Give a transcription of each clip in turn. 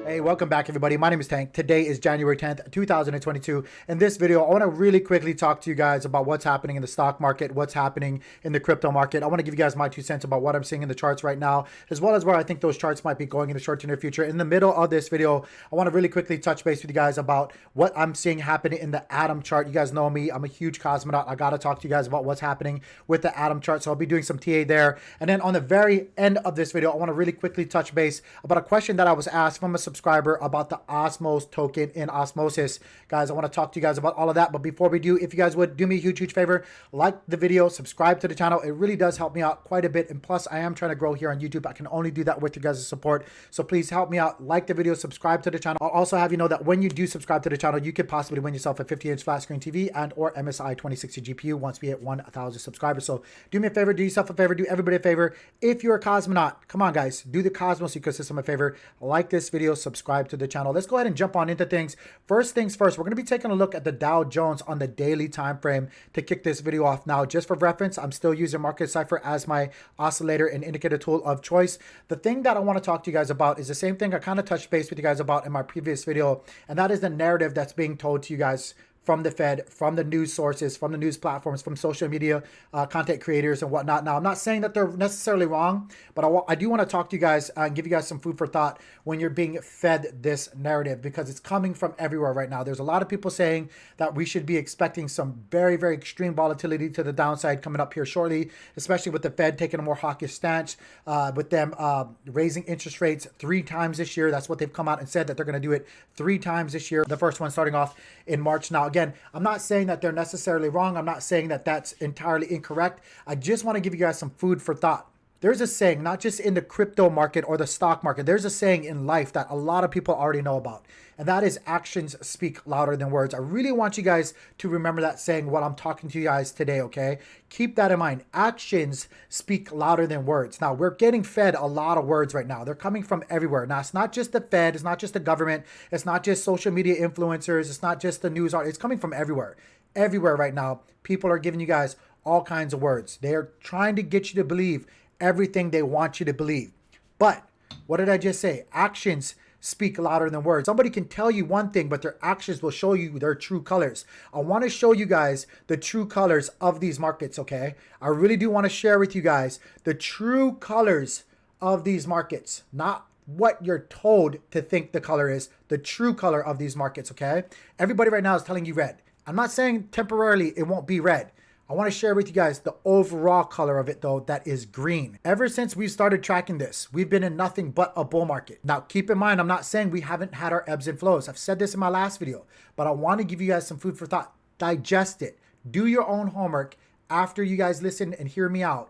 Hey, welcome back everybody. My name is Tank. Today is January 10th, 2022. In this video, I want to really quickly talk to you guys about what's happening in the stock market, what's happening in the crypto market. I want to give you guys my 2 cents about what I'm seeing in the charts right now, as well as where I think those charts might be going in the short to near future. In the middle of this video, I want to really quickly touch base with you guys about what I'm seeing happening in the Atom chart. You guys know me. I'm a huge cosmonaut. I got to talk to you guys about what's happening with the Atom chart. So I'll be doing some TA there. And then on the very end of this video, I want to really quickly touch base about a question that I was asked from a subscriber about the Osmo token in Osmosis. Guys, I want to talk to you guys about all of that. But before we do, if you guys would do me a huge favor, like the video, subscribe to the channel. It really does help me out quite a bit. And plus, I am trying to grow here on YouTube. I can only do that with you guys' support. So please help me out. Like the video, subscribe to the channel. I'll also have you know that when you do subscribe to the channel, you could possibly win yourself a 50-inch flat screen TV and or MSI 2060 GPU once we hit 1,000 subscribers. So do me a favor, do yourself a favor, do everybody a favor. If you're a cosmonaut, come on guys, do the Cosmos ecosystem a favor. Like this video, subscribe to the channel. Let's go ahead and jump on into things. First things first, we're going to be taking a look at the Dow Jones on the daily time frame to kick this video off. Now, just for reference, I'm still using Market Cipher as my oscillator and indicator tool of choice. The thing that I want to talk to you guys about is the same thing I kind of touched base with you guys about in my previous video, and that is the narrative that's being told to you guys from the Fed, from the news sources, from the news platforms, from social media content creators and whatnot. Now, I'm not saying that they're necessarily wrong, but I do want to talk to you guys and give you guys some food for thought when you're being fed this narrative, because it's coming from everywhere right now. There's a lot of people saying that we should be expecting some very, very extreme volatility to the downside coming up here shortly, especially with the Fed taking a more hawkish stance, with them raising interest rates 3 times this year. That's what they've come out and said, that they're going to do it 3 times this year. The first one starting off in March. Now, again, I'm not saying that they're necessarily wrong. I'm not saying that that's entirely incorrect. I just want to give you guys some food for thought. There's a saying, not just in the crypto market or the stock market, there's a saying in life that a lot of people already know about, and that is actions speak louder than words. I really want you guys to remember that saying while I'm talking to you guys today, okay? Keep that in mind. Actions speak louder than words. Now, we're getting fed a lot of words right now. They're coming from everywhere. Now, it's not just the Fed. It's not just the government. It's not just social media influencers. It's not just the news. It's coming from everywhere. Everywhere right now, people are giving you guys all kinds of words. They're trying to get you to believe everything they want you to believe. But what did I just say? Actions speak louder than words. Somebody can tell you one thing, but their actions will show you their true colors. I want to show you guys the true colors of these markets, okay? I really do want to share with you guys the true colors of these markets, not what you're told to think the color is, the true color of these markets, okay? Everybody right now is telling you red. I'm not saying temporarily it won't be red. I want to share with you guys the overall color of it, though, that is green. Ever since we started tracking this, we've been in nothing but a bull market. Now, keep in mind, I'm not saying we haven't had our ebbs and flows. I've said this in my last video, but I want to give you guys some food for thought. Digest it. Do your own homework after you guys listen and hear me out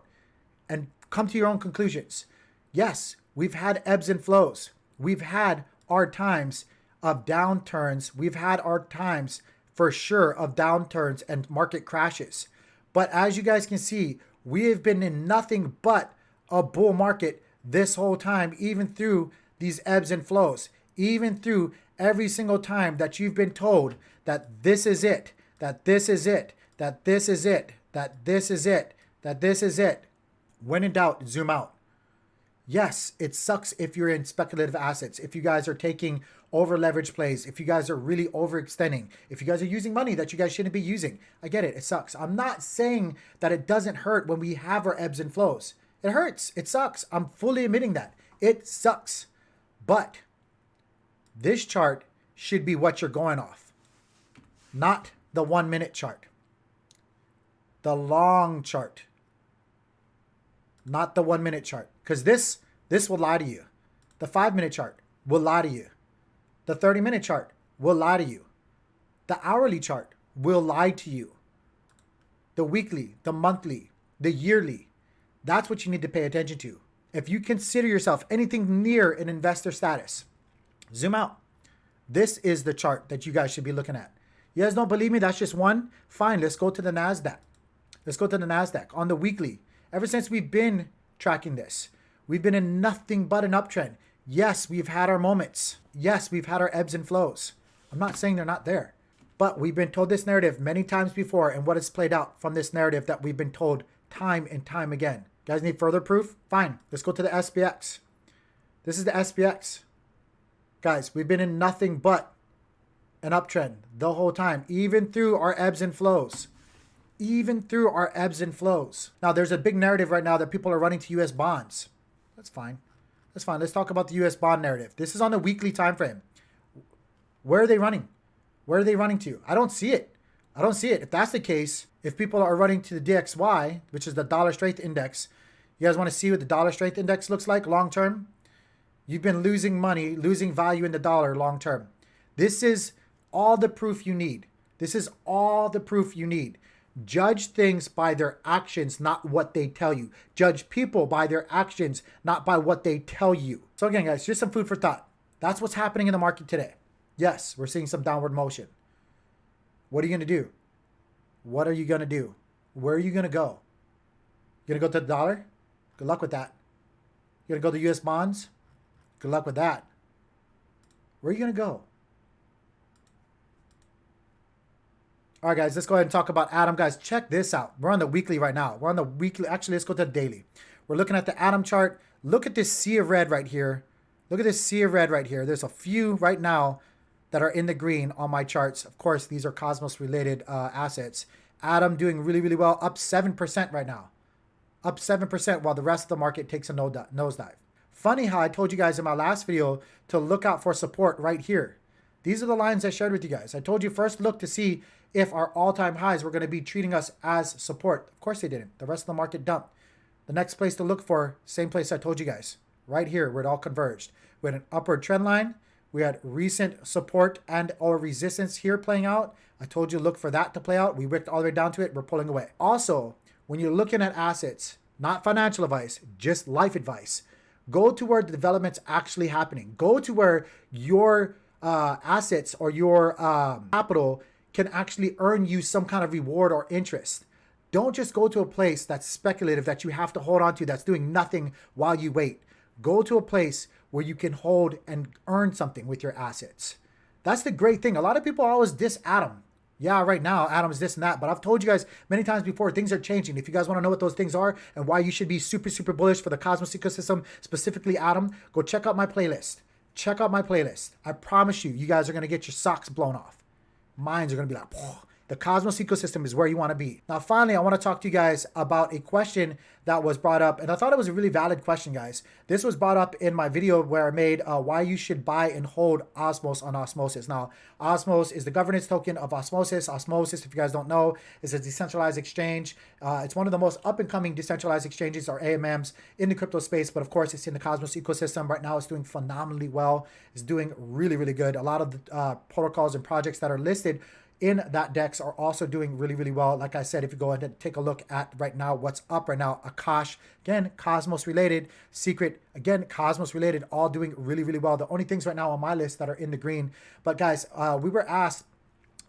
and come to your own conclusions. Yes, we've had ebbs and flows. We've had our times of downturns. We've had our times, for sure, of downturns and market crashes. But as you guys can see, we have been in nothing but a bull market this whole time, even through these ebbs and flows, even through every single time that you've been told that this is it, that this is it, that this is it, that this is it, that this is it. When in doubt, zoom out. Yes, it sucks if you're in speculative assets, if you guys are taking over leverage plays, if you guys are really overextending, if you guys are using money that you guys shouldn't be using. I get it. It sucks. I'm not saying that it doesn't hurt when we have our ebbs and flows. It hurts. It sucks. I'm fully admitting that. It sucks. But this chart should be what you're going off, not the 1-minute chart. The long chart, not the 1-minute chart. Because this will lie to you. The 5-minute chart will lie to you. The 30-minute chart will lie to you. The hourly chart will lie to you. The weekly, the monthly, the yearly. That's what you need to pay attention to. If you consider yourself anything near an investor status, zoom out. This is the chart that you guys should be looking at. You guys don't believe me? That's just one? Fine, let's go to the NASDAQ. Let's go to the NASDAQ on the weekly. Ever since we've been tracking this, we've been in nothing but an uptrend. Yes, we've had our moments. Yes, we've had our ebbs and flows. I'm not saying they're not there, but we've been told this narrative many times before, and what has played out from this narrative that we've been told time and time again. You guys need further proof? Fine. Let's go to the SPX. This is the SPX. Guys, we've been in nothing but an uptrend the whole time, even through our ebbs and flows. Even through our ebbs and flows. Now, there's a big narrative right now that people are running to U.S. bonds. That's fine. That's fine. Let's talk about the U.S. bond narrative. This is on the weekly time frame. Where are they running? Where are they running to? I don't see it. I don't see it. If that's the case, if people are running to the DXY, which is the dollar strength index, you guys want to see what the dollar strength index looks like long term? You've been losing money, losing value in the dollar long term. This is all the proof you need. This is all the proof you need. Judge things by their actions, not what they tell you. Judge people by their actions, not by what they tell you. So again, guys, just some food for thought. That's what's happening in the market today. Yes, we're seeing some downward motion. What are you going to do? What are you going to do? Where are you going to go? You're going to go to the dollar? Good luck with that. You're going to go to U.S. bonds? Good luck with that. Where are you going to go? All right, guys, let's go ahead and talk about Atom. Guys, check this out. We're on the weekly right now. We're on the weekly. Actually, let's go to the daily. We're looking at the Atom chart. Look at this sea of red right here. Look at this sea of red right here. There's a few right now that are in the green on my charts. Of course, these are Cosmos-related assets. Atom doing really, really well, up 7% right now. Up 7% while the rest of the market takes a nosedive. Funny how I told you guys in my last video to look out for support right here. These are the lines I shared with you guys. I told you first look to see if our all-time highs were going to be treating us as support. Of course they didn't. The rest of the market dumped. The next place to look for, same place I told you guys. Right here where it all converged. We had an upward trend line. We had recent support and or resistance here playing out. I told you look for that to play out. We wicked all the way down to it. We're pulling away. Also, when you're looking at assets, not financial advice, just life advice, go to where the development's actually happening. Go to where your assets or your capital can actually earn you some kind of reward or interest. Don't just go to a place that's speculative that you have to hold on to that's doing nothing while you wait. Go to a place where you can hold and earn something with your assets. That's the great thing. A lot of people always diss Atom. Yeah, right now, Atom's this and that. But I've told you guys many times before, things are changing. If you guys want to know what those things are and why you should be super, super bullish for the Cosmos ecosystem, specifically Atom, go check out my playlist. Check out my playlist. I promise you, you guys are going to get your socks blown off. Minds are going to be like, oh, the Cosmos ecosystem is where you want to be. Now, finally, I want to talk to you guys about a question that was brought up. And I thought it was a really valid question, guys. This was brought up in my video where I made why you should buy and hold Osmos on Osmosis. Now, Osmos is the governance token of Osmosis. Osmosis, if you guys don't know, is a decentralized exchange. It's one of the most up-and-coming decentralized exchanges or AMMs in the crypto space. But of course, it's in the Cosmos ecosystem. Right now, it's doing phenomenally well. It's doing really, really good. A lot of the protocols and projects that are listed in that DEX are also doing really, really well. Like I said, if you go ahead and take a look at right now, what's up right now, Akash, again, Cosmos related, Secret, again, Cosmos related, all doing really, really well. The only things right now on my list that are in the green. But guys, we were asked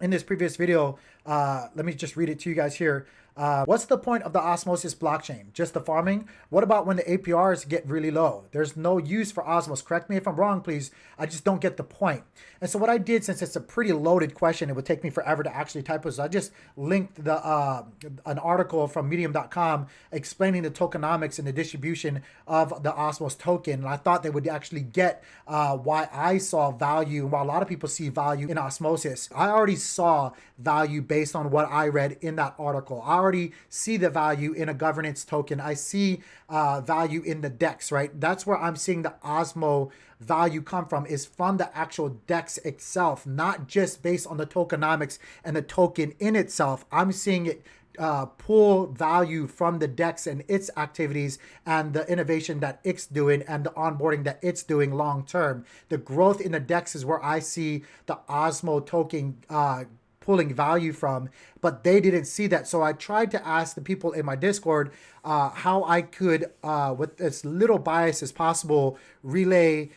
in this previous video, let me just read it to you guys here. What's the point of the Osmosis blockchain? Just the farming? What about when the APRs get really low? There's no use for Osmos. Correct me if I'm wrong, please. I just don't get the point. And so what I did, since it's a pretty loaded question, it would take me forever to actually type it. So I just linked the an article from medium.com explaining the tokenomics and the distribution of the Osmos token. And I thought they would actually get why I saw value, and why a lot of people see value in Osmosis. I already saw value based on what I read in that article. I already see the value in a governance token. I see value in the DEX, right? That's where I'm seeing the Osmo value come from, is from the actual DEX itself, not just based on the tokenomics and the token in itself. I'm seeing it pull value from the DEX and its activities and the innovation that it's doing and the onboarding that it's doing long term. The growth in the DEX is where I see the Osmo token pulling value from, but they didn't see that. So I tried to ask the people in my Discord how I could, with as little bias as possible, relay,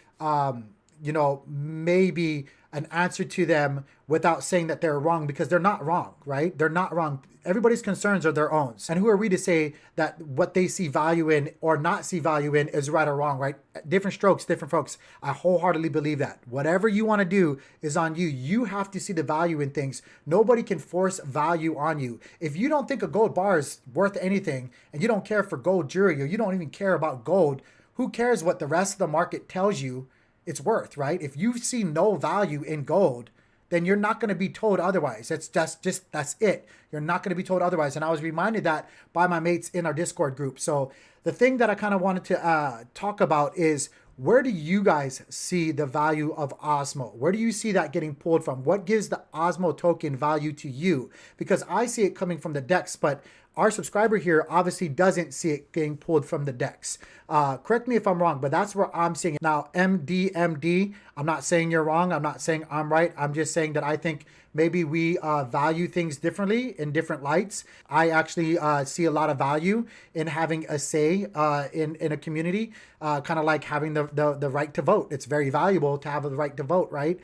maybe an answer to them without saying that they're wrong, because they're not wrong, right? They're not wrong. Everybody's concerns are their own. And who are we to say that what they see value in or not see value in is right or wrong, right? Different strokes, different folks. I wholeheartedly believe that. Whatever you want to do is on you. You have to see the value in things. Nobody can force value on you. If you don't think a gold bar is worth anything and you don't care for gold jewelry, or you don't even care about gold, who cares what the rest of the market tells you? it's worth, right? If you see no value in gold, then you're not going to be told otherwise. That's it. You're not going to be told otherwise. And I was reminded that by my mates in our Discord group. So the thing that I kind of wanted to talk about is, where do you guys see the value of Osmo? Where do you see that getting pulled from? What gives the Osmo token value to you? Because I see it coming from the DEX, but our subscriber here obviously doesn't see it getting pulled from the DEX. Correct me if I'm wrong, but that's where I'm seeing it. Now, MDMD, I'm not saying you're wrong. I'm not saying I'm right. I'm just saying that I think maybe we value things differently in different lights. I actually see a lot of value in having a say in a community, kind of like having the right to vote. It's very valuable to have the right to vote, right?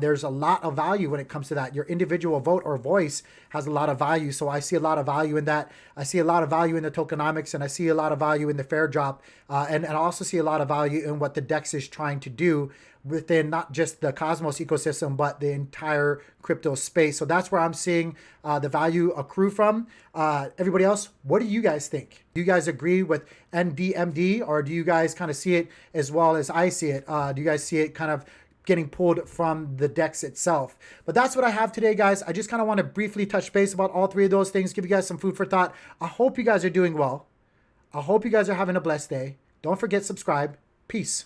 There's a lot of value when it comes to that. Your individual vote or voice has a lot of value. So I see a lot of value in that. I see a lot of value in the tokenomics, and I see a lot of value in the fair drop. And I also see a lot of value in what the DEX is trying to do within not just the Cosmos ecosystem, but the entire crypto space. So that's where I'm seeing the value accrue from. Everybody else, what do you guys think? Do you guys agree with NDMD, or do you guys kind of see it as well as I see it? Do you guys see it kind of getting pulled from the DEX itself? But that's what I have today, guys. I just kind of want to briefly touch base about all three of those things, give you guys some food for thought. I hope you guys are doing well. I hope you guys are having a blessed day. Don't forget, subscribe. Peace.